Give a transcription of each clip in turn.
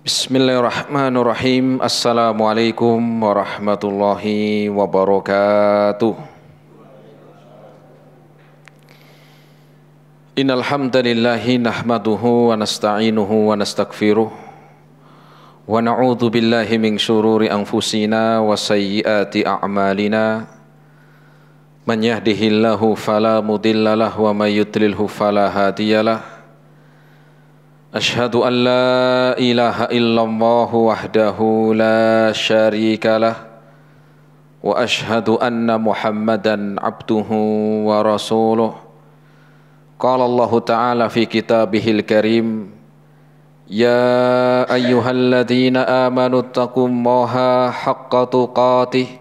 Bismillahirrahmanirrahim. Assalamualaikum warahmatullahi wabarakatuh. Innal hamdalillahi nahmaduhu wa nasta'inuhu wa nastaghfiruh wa na'udzu billahi min syururi anfusina wa sayyiati a'malina. Man yahdihillahu fala mudhillalah wa may yudlilhu fala hadiyalah. Ashhadu an la ilaha illallah wahdahu la syarika lah wa ashhadu anna Muhammadan abduhu wa rasuluh. Qala Allah Ta'ala fi kitabihil karim, ya ayyuhalladzina amanu taqullaha haqqa tuqatih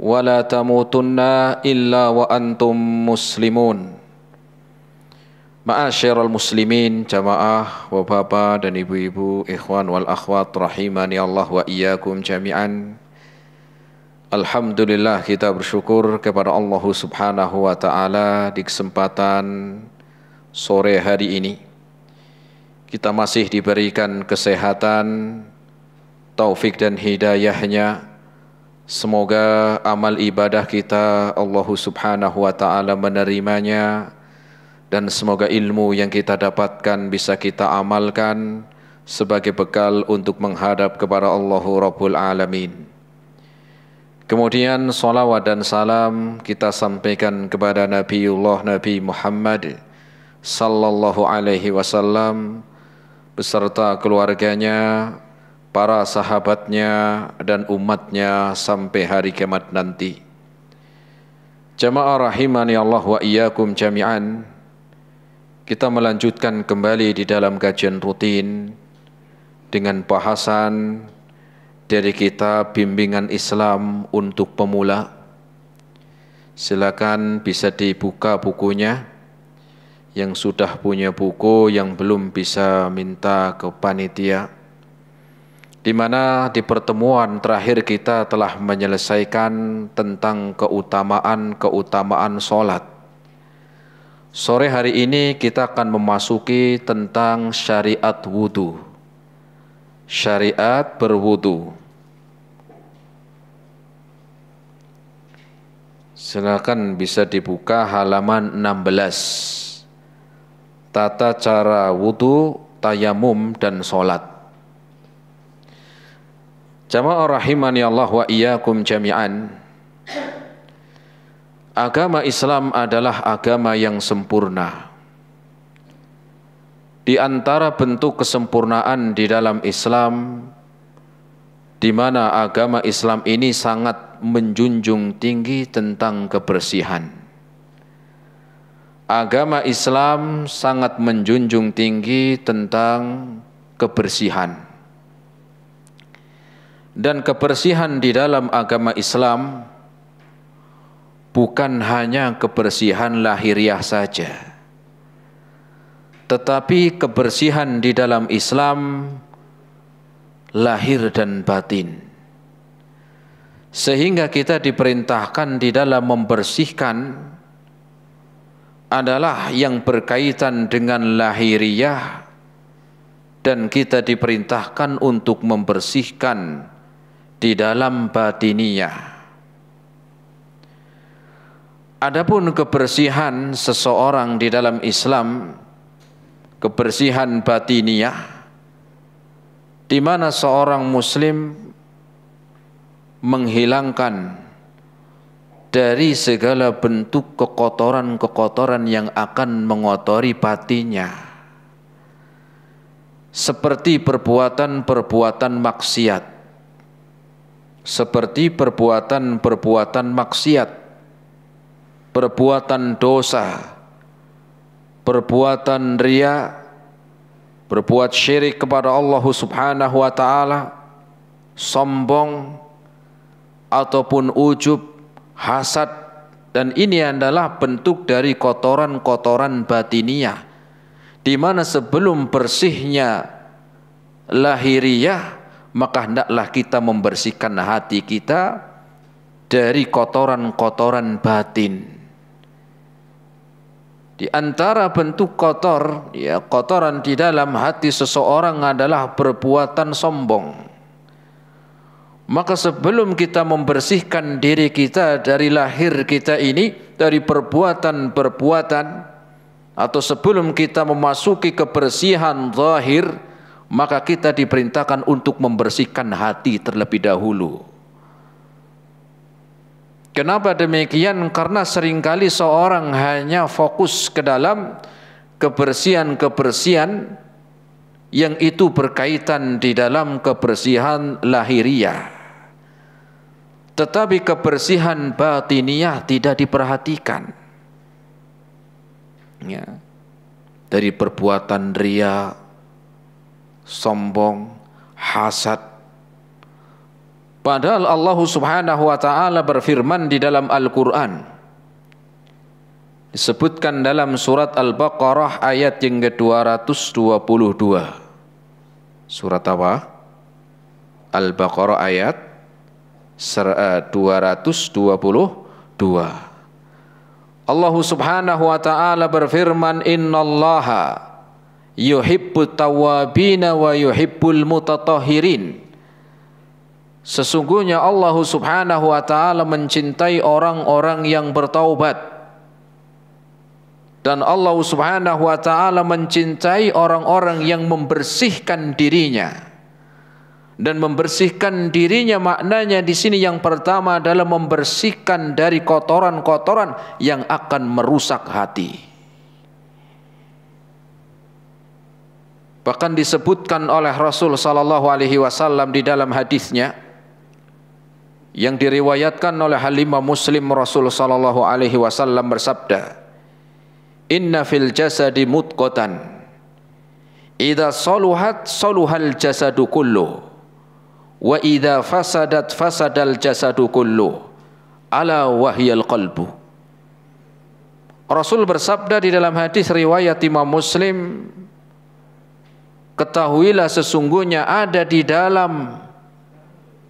wa la tamutunna illa wa antum muslimun. Ma'asyiral muslimin, jamaah, bapak-bapak dan ibu-ibu, ikhwan wal akhwat rahimani Allah wa iyyakum jami'an. Alhamdulillah, kita bersyukur kepada Allah Subhanahu wa taala di kesempatan sore hari ini kita masih diberikan kesehatan, taufik dan hidayahnya. Semoga amal ibadah kita Allah Subhanahu wa taala menerimanya, dan semoga ilmu yang kita dapatkan bisa kita amalkan sebagai bekal untuk menghadap kepada Allahu Rabbul Alamin. Kemudian salawat dan salam kita sampaikan kepada Nabiullah Nabi Muhammad sallallahu alaihi wasallam beserta keluarganya, para sahabatnya dan umatnya sampai hari kiamat nanti. Jamaah rahimani Allah wa iyyakum jami'an. Kita melanjutkan kembali di dalam kajian rutin dengan bahasan dari kitab Bimbingan Islam untuk Pemula. Silakan bisa dibuka bukunya. Yang sudah punya buku, yang belum bisa minta ke panitia. Di mana di pertemuan terakhir kita telah menyelesaikan tentang keutamaan sholat. Sore hari ini kita akan memasuki tentang syariat wudu. Syariat berwudu. Silakan bisa dibuka halaman 16. Tata cara wudu, tayamum dan sholat. Jamaah rahimani Allah wa iyyakum jami'an. Agama Islam adalah agama yang sempurna. Di antara bentuk kesempurnaan di dalam Islam, di mana agama Islam ini sangat menjunjung tinggi tentang kebersihan. Agama Islam sangat menjunjung tinggi tentang kebersihan. Dan kebersihan di dalam agama Islam bukan hanya kebersihan lahiriah saja, tetapi kebersihan di dalam Islam lahir dan batin. Sehingga kita diperintahkan di dalam membersihkan adalah yang berkaitan dengan lahiriah, dan kita diperintahkan untuk membersihkan di dalam batiniyah. Adapun kebersihan seseorang di dalam Islam, kebersihan batiniyah, di mana seorang muslim menghilangkan dari segala bentuk kekotoran-kekotoran yang akan mengotori batinnya, seperti perbuatan-perbuatan maksiat, perbuatan dosa, perbuatan riya, berbuat syirik kepada Allah Subhanahu wa taala, sombong ataupun ujub, hasad, dan ini adalah bentuk dari kotoran-kotoran batiniyah, di mana sebelum bersihnya lahiriah, maka hendaklah kita membersihkan hati kita dari kotoran-kotoran batin. Di antara bentuk kotor, ya, kotoran di dalam hati seseorang adalah perbuatan sombong. Maka sebelum kita membersihkan diri kita dari lahir kita ini, dari perbuatan-perbuatan, atau sebelum kita memasuki kebersihan zahir, maka kita diperintahkan untuk membersihkan hati terlebih dahulu. Kenapa demikian? Karena seringkali seorang hanya fokus ke dalam kebersihan-kebersihan yang itu berkaitan di dalam kebersihan lahiriah, tetapi kebersihan batiniyah tidak diperhatikan. Ya. Dari perbuatan riya, sombong, hasad. Padahal Allah Subhanahu wa taala berfirman di dalam Al-Qur'an, disebutkan dalam surat Al-Baqarah ayat yang ke-222. Surat apa? Al-Baqarah ayat 222. Allah Subhanahu wa taala berfirman, innallaha yuhibbut tawwabina wa yuhibbul mutatahhirin. Sesungguhnya Allah Subhanahu wa taala mencintai orang-orang yang bertaubat, dan Allah Subhanahu wa taala mencintai orang-orang yang membersihkan dirinya. Dan membersihkan dirinya maknanya di sini yang pertama adalah membersihkan dari kotoran-kotoran yang akan merusak hati. Bahkan disebutkan oleh Rasul sallallahu alaihi wasallam di dalam hadisnya yang diriwayatkan oleh Halimah Muslim, Rasul sallallahu alaihi wasallam bersabda, "Inna fil jasadi mudghatan, idza saluhat saluhal jasadu kullu. Wa idza fasadat fasadal jasadu kullu, ala wahyal qalbu." Rasul bersabda di dalam hadis riwayat Imam Muslim, ketahuilah sesungguhnya ada di dalam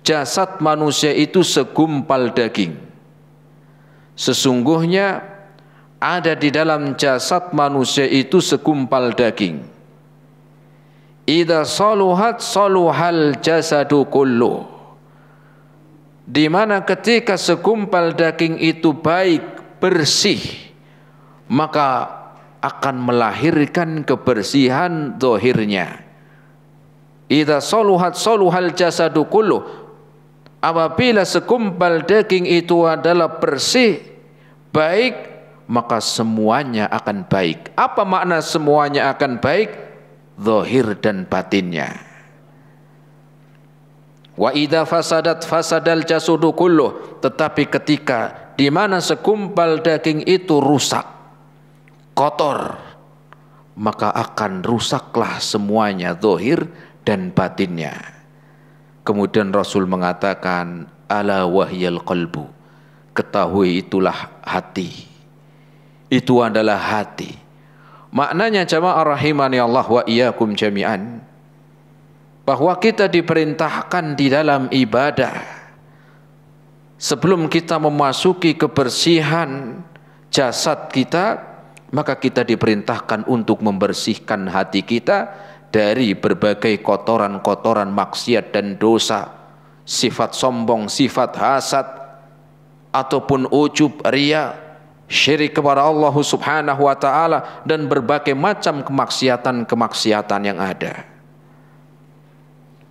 jasad manusia itu segumpal daging. Sesungguhnya ada di dalam jasad manusia itu segumpal daging. Idza saluhat saluhal jasadu kullu, di mana ketika segumpal daging itu baik, bersih, maka akan melahirkan kebersihan zahirnya. Idza saluhat saluhal jasadu kullu, apabila segumpal daging itu adalah bersih, baik, maka semuanya akan baik. Apa makna semuanya akan baik? Zahir dan batinnya. Wa idza fasadat fasadal jasadu kullu, tetapi ketika di mana segumpal daging itu rusak, kotor, maka akan rusaklah semuanya, zahir dan batinnya. Kemudian Rasul mengatakan, ala wahyal qalbu, ketahui itulah hati. Itu adalah hati. Maknanya jamaah rahimani Allah wa iyyakum jami'an, bahwa kita diperintahkan di dalam ibadah, sebelum kita memasuki kebersihan jasad kita, maka kita diperintahkan untuk membersihkan hati kita dari berbagai kotoran-kotoran maksiat dan dosa, sifat sombong, sifat hasad, ataupun ujub, riya, syirik kepada Allah Subhanahu wa taala, dan berbagai macam kemaksiatan-kemaksiatan yang ada.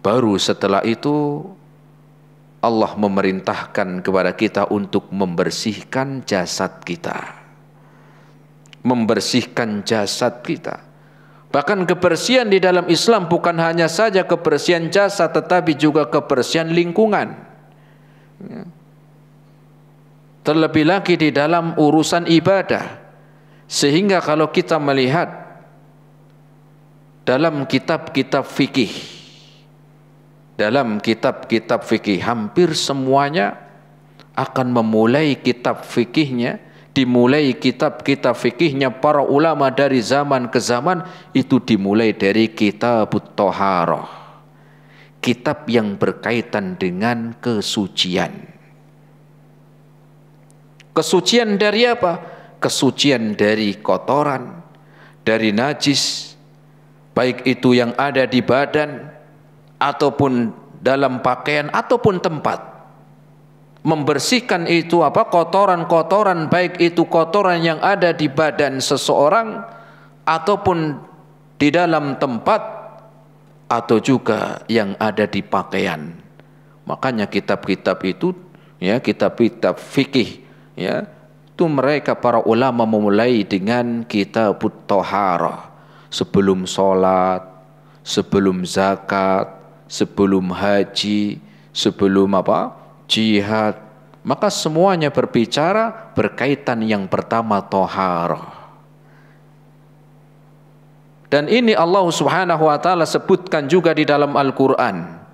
Baru setelah itu Allah memerintahkan kepada kita untuk membersihkan jasad kita. Membersihkan jasad kita. Bahkan kebersihan di dalam Islam bukan hanya saja kebersihan jasad, tetapi juga kebersihan lingkungan. Ya. Terlebih lagi di dalam urusan ibadah. Sehingga kalau kita melihat dalam kitab-kitab fikih, hampir semuanya akan memulai kitab fikihnya, dimulai kitab-kitab fikihnya para ulama dari zaman ke zaman, itu dimulai dari kitabut thaharah, kitab yang berkaitan dengan kesucian. Kesucian dari apa? kesucian dari kotoran, dari najis, baik itu yang ada di badan ataupun dalam pakaian ataupun tempat. Membersihkan itu kotoran-kotoran, baik itu kotoran yang ada di badan seseorang ataupun di dalam tempat atau juga yang ada di pakaian. Makanya kitab-kitab itu, ya, kitab-kitab fikih, ya, itu mereka para ulama memulai dengan kitabut thaharah. Sebelum sholat, sebelum zakat, sebelum haji, sebelum jihad, maka semuanya berbicara berkaitan yang pertama thaharah. Dan ini Allah Subhanahu wa taala sebutkan juga di dalam Al-Qur'an.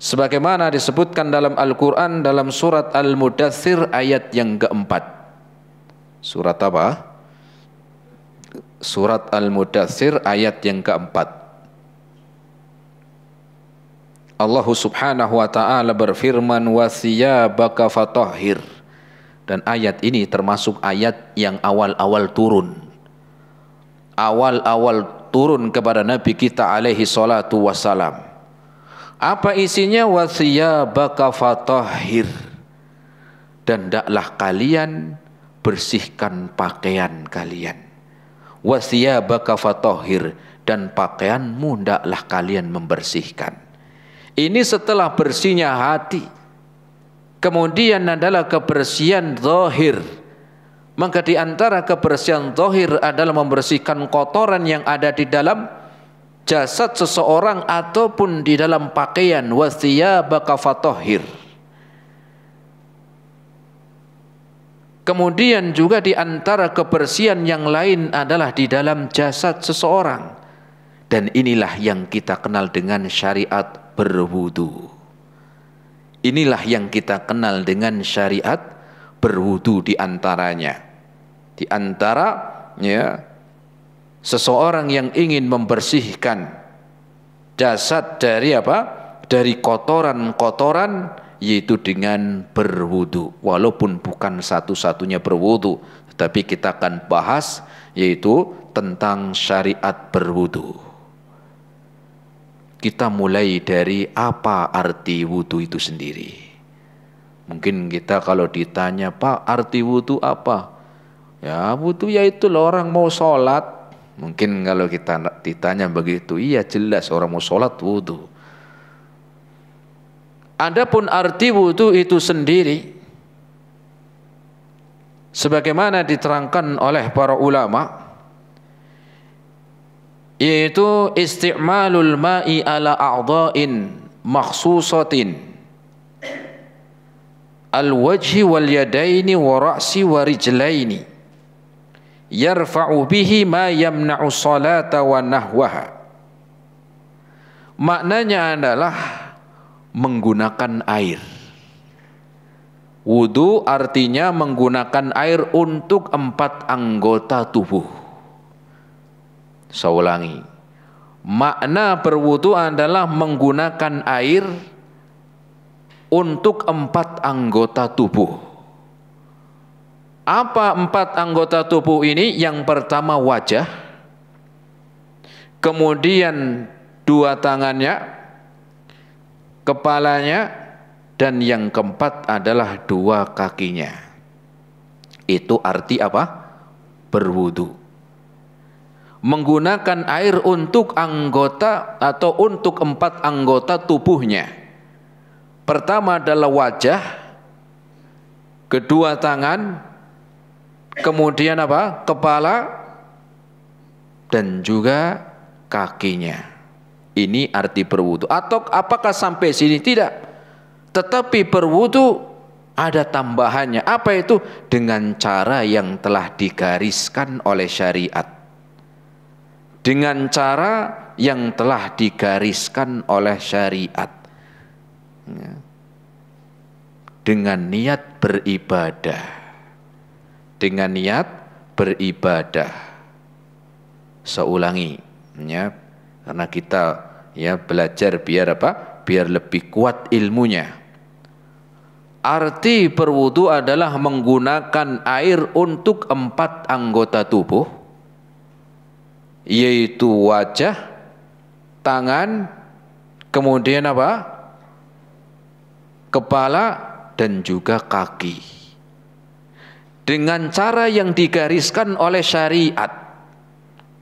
Sebagaimana disebutkan dalam Al-Qur'an dalam surat Al-Mudaththir ayat yang keempat. Surat apa? Surat Al-Mudaththir ayat yang keempat. Allah Subhanahu wa taala berfirman wa thiyabaka fatahhir. Dan ayat ini termasuk ayat yang awal-awal turun. Awal-awal turun kepada Nabi kita alaihi salatu wassalam. Apa isinya? Wa thiyabaka fatahhir. Dan hendaklah kalian bersihkan pakaian kalian. Wa thiyabaka fatahhir, dan pakaianmu hendaklah kalian membersihkan. Ini setelah bersihnya hati. Kemudian adalah kebersihan zahir. Maka di antara kebersihan zahir adalah membersihkan kotoran yang ada di dalam jasad seseorang ataupun di dalam pakaian. Wa thiyabaka fatahhir. Kemudian juga di antara kebersihan yang lain adalah di dalam jasad seseorang. Dan inilah yang kita kenal dengan syariat berwudu. Inilah yang kita kenal dengan syariat berwudu di antaranya. Di antaranya seseorang yang ingin membersihkan jasad dari dari kotoran-kotoran, yaitu dengan berwudu. Walaupun bukan satu-satunya berwudu, tetapi kita akan bahas yaitu tentang syariat berwudu. Kita mulai dari apa arti wudu itu sendiri. Mungkin kita kalau ditanya, Pak, arti wudu apa? Ya, wudu yaitu orang mau sholat. Mungkin kalau kita ditanya begitu, iya jelas orang mau sholat wudu. Adapun arti wudu itu sendiri, sebagaimana diterangkan oleh para ulama, yaitu isti'malul ma'i ala a'dha'in makhsusatin al-wajhi wal yadaini wa ra'si wa rijlaini yarfa'u bihi ma yamna'u salata wa nahwaha. Maknanya adalah menggunakan air. Wudu artinya menggunakan air untuk 4 anggota tubuh. Saya ulangi, makna berwudu adalah menggunakan air untuk 4 anggota tubuh. Apa 4 anggota tubuh ini? Yang pertama wajah, kemudian 2 tangannya, kepalanya, dan yang keempat adalah 2 kakinya. Itu arti apa? Berwudu. Menggunakan air untuk anggota atau untuk 4 anggota tubuhnya. Pertama adalah wajah, kedua tangan, kemudian kepala, dan juga kakinya. Ini arti berwudu. Atau apakah sampai sini? Tidak. Tetapi berwudu ada tambahannya. Apa itu? Dengan cara yang telah digariskan oleh syariat. Dengan cara yang telah digariskan oleh syariat. Dengan niat beribadah. Dengan niat beribadah. Saya ulangi, ya, karena kita belajar biar Biar lebih kuat ilmunya. Arti berwudu adalah menggunakan air untuk 4 anggota tubuh, yaitu wajah, tangan, kemudian apa? Kepala dan juga kaki. Dengan cara yang digariskan oleh syariat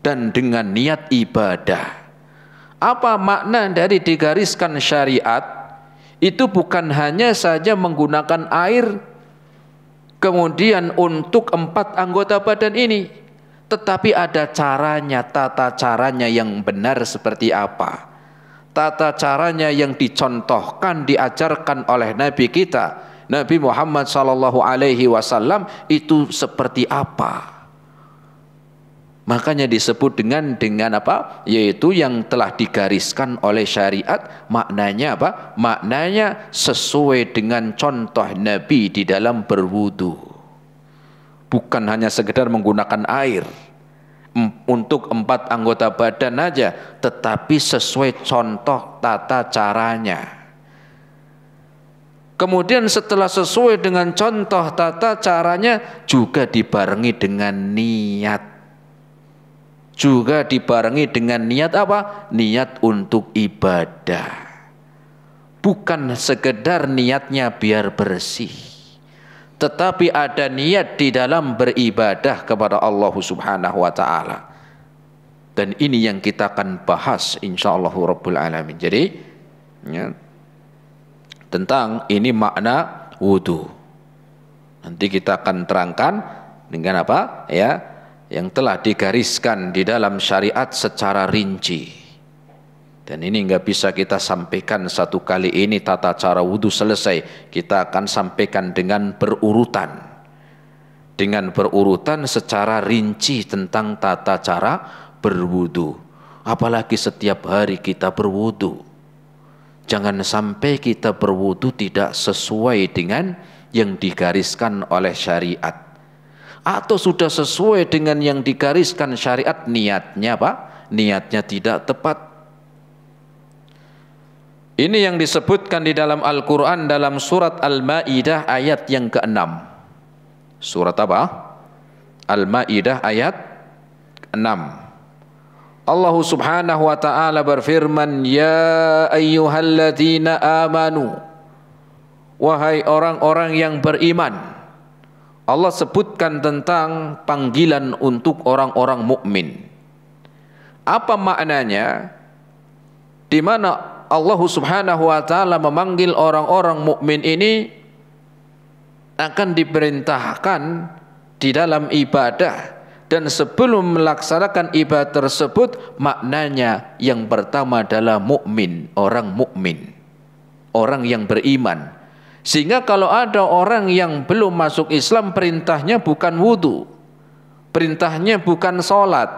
dan dengan niat ibadah. Apa makna dari digariskan syariat? Itu bukan hanya saja menggunakan air kemudian untuk 4 anggota badan ini, tetapi ada caranya, tata caranya yang benar seperti apa, tata caranya yang dicontohkan, diajarkan oleh Nabi kita, Nabi Muhammad SAW itu seperti apa. Makanya disebut dengan apa? Yaitu yang telah digariskan oleh syariat. Maknanya apa? Maknanya sesuai dengan contoh Nabi di dalam berwudu. Bukan hanya sekedar menggunakan air untuk 4 anggota badan aja, tetapi sesuai contoh tata caranya. Kemudian setelah sesuai dengan contoh tata caranya juga dibarengi dengan niat. Juga dibarengi dengan niat apa? Niat untuk ibadah. Bukan sekedar niatnya biar bersih, tetapi ada niat di dalam beribadah kepada Allah Subhanahu wa taala. Dan ini yang kita akan bahas insyaallah rabbul alamin. Jadi ya, tentang ini makna wudu. Nanti kita akan terangkan dengan apa? Ya, yang telah digariskan di dalam syariat secara rinci. Dan ini nggak bisa kita sampaikan satu kali ini tata cara wudu selesai. Kita akan sampaikan dengan berurutan. Dengan berurutan secara rinci tentang tata cara berwudu. Apalagi setiap hari kita berwudu. Jangan sampai kita berwudu tidak sesuai dengan yang digariskan oleh syariat. Atau sudah sesuai dengan yang digariskan syariat, niatnya apa? Niatnya tidak tepat. Ini yang disebutkan di dalam Al-Quran dalam surat Al-Ma'idah ayat yang ke-6. Surat apa? Al-Ma'idah ayat 6. Allah Subhanahu wa ta'ala berfirman, ya ayyuhalladzina amanu, wahai orang-orang yang beriman. Allah sebutkan tentang panggilan untuk orang-orang mukmin. Apa maknanya? Di mana Allah Subhanahu wa taala memanggil orang-orang mukmin ini akan diperintahkan di dalam ibadah, dan sebelum melaksanakan ibadah tersebut maknanya yang pertama adalah mukmin, orang mukmin, orang yang beriman. Sehingga kalau ada orang yang belum masuk Islam, perintahnya bukan wudu, perintahnya bukan sholat,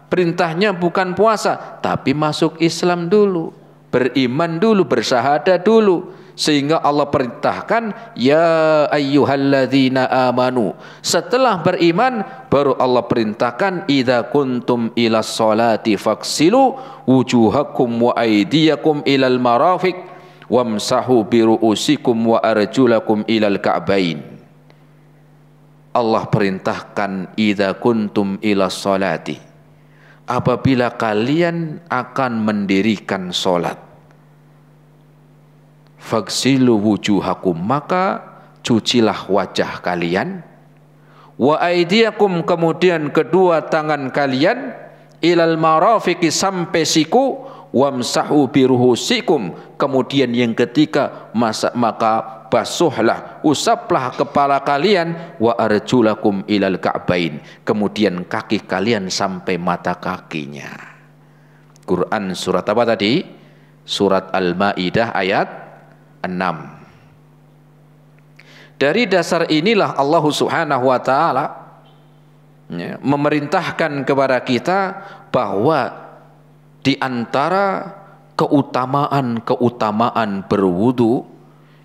perintahnya bukan puasa, tapi masuk Islam dulu, beriman dulu, bersyahadat dulu. Sehingga Allah perintahkan, ya ayyuhalladzina amanu. Setelah beriman, baru Allah perintahkan, idza kuntum ilas sholati faghsilu wujuhakum wa aydiyakum ilal marafiq wamsahu biru'usikum wa arjulakum ilal ka'bain. Allah perintahkan, idza kuntum ilas sholati, apabila kalian akan mendirikan sholat, faghsilu wujuhakum, maka cucilah wajah kalian, wa aydiyakum, kemudian kedua tangan kalian, ilal marafiqi, sampai siku, wamsahu biruhusikum, kemudian yang ketiga maka basuhlah, usaplah kepala kalian, wa arjulakum ilal ka'bain, kemudian kaki kalian sampai mata kakinya. Quran surat apa tadi? Surat Al-Ma'idah ayat 6. Dari dasar inilah Allah Subhanahu wa taala memerintahkan kepada kita bahwa di antara keutamaan berwudu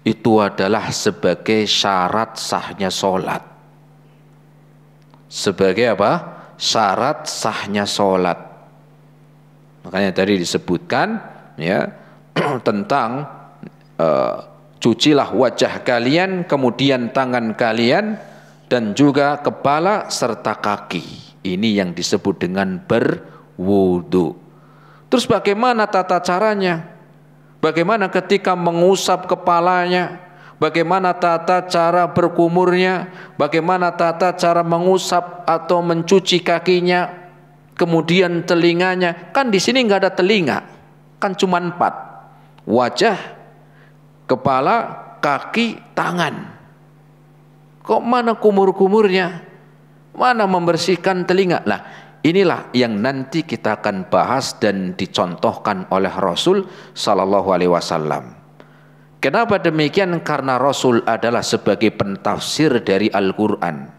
itu adalah sebagai syarat sahnya sholat. Sebagai apa? Syarat sahnya sholat. Makanya tadi disebutkan ya tentang Cucilah wajah kalian, kemudian tangan kalian, dan juga kepala serta kaki. Ini yang disebut dengan berwudu. Terus bagaimana tata caranya? Bagaimana ketika mengusap kepalanya? Bagaimana tata cara berkumurnya? Bagaimana tata cara mengusap atau mencuci kakinya? Kemudian telinganya. Kan di sini nggak ada telinga, kan cuma 4. Wajah, kepala, kaki, tangan. Kok mana kumur-kumurnya? Mana membersihkan telinga? Nah, inilah yang nanti kita akan bahas dan dicontohkan oleh Rasul sallallahu alaihi wasallam. Kenapa demikian? Karena Rasul adalah sebagai pentafsir dari Al-Qur'an.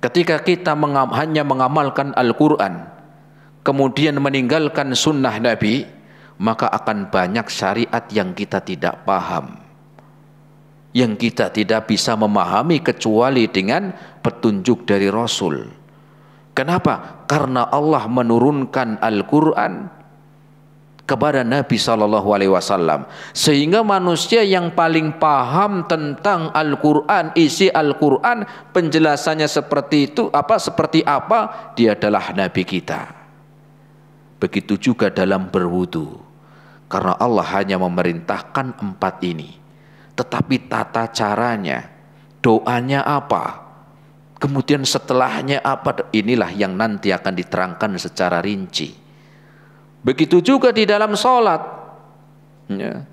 Ketika kita hanya mengamalkan Al-Qur'an, kemudian meninggalkan sunnah Nabi, maka akan banyak syariat yang kita tidak paham, yang kita tidak bisa memahami kecuali dengan petunjuk dari Rasul. Kenapa? Karena Allah menurunkan Al-Qur'an kepada Nabi SAW, sehingga manusia yang paling paham tentang Al-Qur'an, isi Al-Qur'an, penjelasannya seperti apa, dia adalah Nabi kita. Begitu juga dalam berwudu, karena Allah hanya memerintahkan 4 ini. Tetapi tata caranya, doanya apa, kemudian setelahnya apa, inilah yang nanti akan diterangkan secara rinci. Begitu juga di dalam sholat, ya.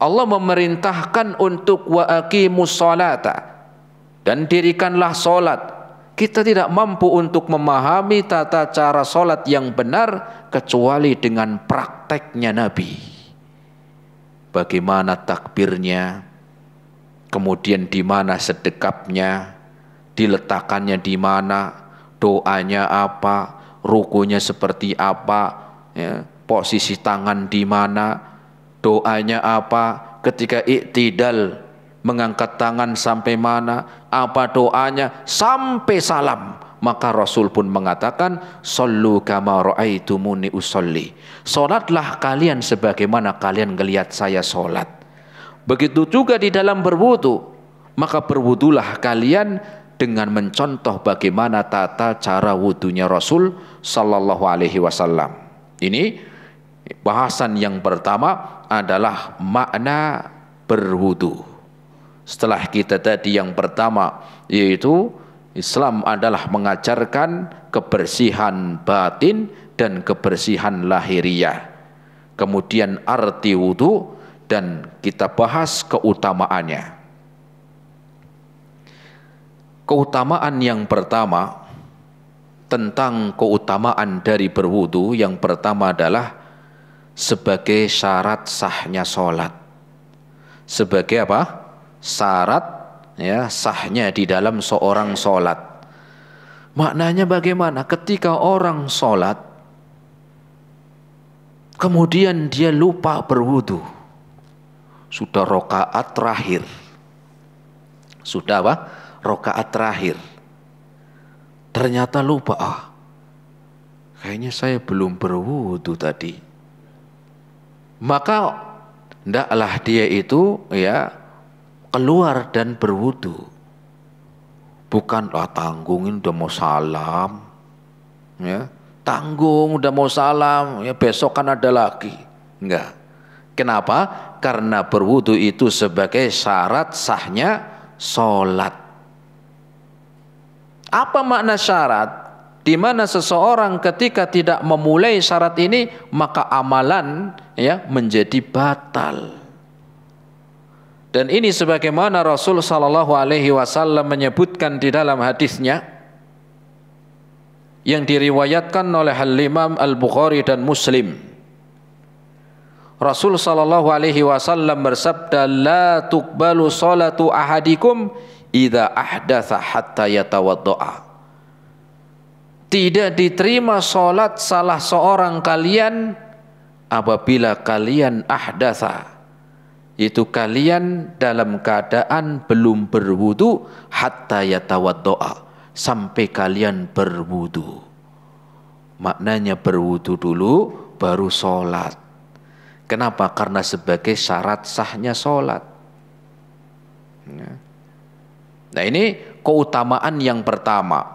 Allah memerintahkan untuk wa aqimus sholata, dan dirikanlah sholat. Kita tidak mampu untuk memahami tata cara sholat yang benar kecuali dengan prakteknya Nabi. Bagaimana takbirnya, kemudian di mana sedekapnya, diletakkannya di mana, doanya apa, rukunya seperti apa, ya, posisi tangan di mana, doanya apa, ketika iktidal mengangkat tangan sampai mana, apa doanya, sampai salam. Maka Rasul pun mengatakan, "Shallu kama ra'aitumuni usolli." Salatlah kalian sebagaimana kalian ngelihat saya salat. Begitu juga di dalam berwudu, maka berwudulah kalian dengan mencontoh bagaimana tata cara wudunya Rasul sallallahu alaihi wasallam. Ini bahasan yang pertama adalah makna berwudu. Setelah kita tadi yang pertama, yaitu Islam adalah mengajarkan kebersihan batin dan kebersihan lahiriah. Kemudian arti wudu, dan kita bahas keutamaannya. Keutamaan yang pertama, tentang keutamaan dari berwudu, yang pertama adalah sebagai syarat sahnya sholat. Sebagai apa? Syarat, ya, sahnya di dalam seorang sholat. Maknanya bagaimana? Ketika orang sholat, kemudian dia lupa berwudu, sudah rokaat terakhir, sudah apa? Rokaat terakhir, ternyata lupa, kayaknya saya belum berwudu tadi. Maka hendaklah dia itu, ya, keluar dan berwudu. Bukan tanggungin udah mau salam, ya, tanggung udah mau salam, ya besok kan ada lagi. Enggak. Kenapa? Karena berwudu itu sebagai syarat sahnya sholat. Apa makna syarat? Di mana seseorang ketika tidak memulai syarat ini, maka amalan, ya, menjadi batal. Dan ini sebagaimana Rasul sallallahu alaihi wasallam menyebutkan di dalam hadisnya yang diriwayatkan oleh Al-Imam Al-Bukhari dan Muslim. Rasul sallallahu alaihi wasallam bersabda, "La tuqbalu salatu ahadikum idza ahdatsa hatta yatawaddaa." Tidak diterima salat salah seorang kalian apabila kalian ahdatsa, itu kalian dalam keadaan belum berwudu, hatta yatawaddaa, sampai kalian berwudu. Maknanya berwudu dulu baru sholat. Kenapa? Karena sebagai syarat sahnya sholat. Nah, ini keutamaan yang pertama.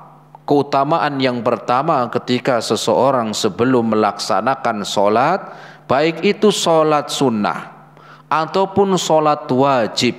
Keutamaan yang pertama ketika seseorang sebelum melaksanakan sholat, baik itu sholat sunnah ataupun sholat wajib,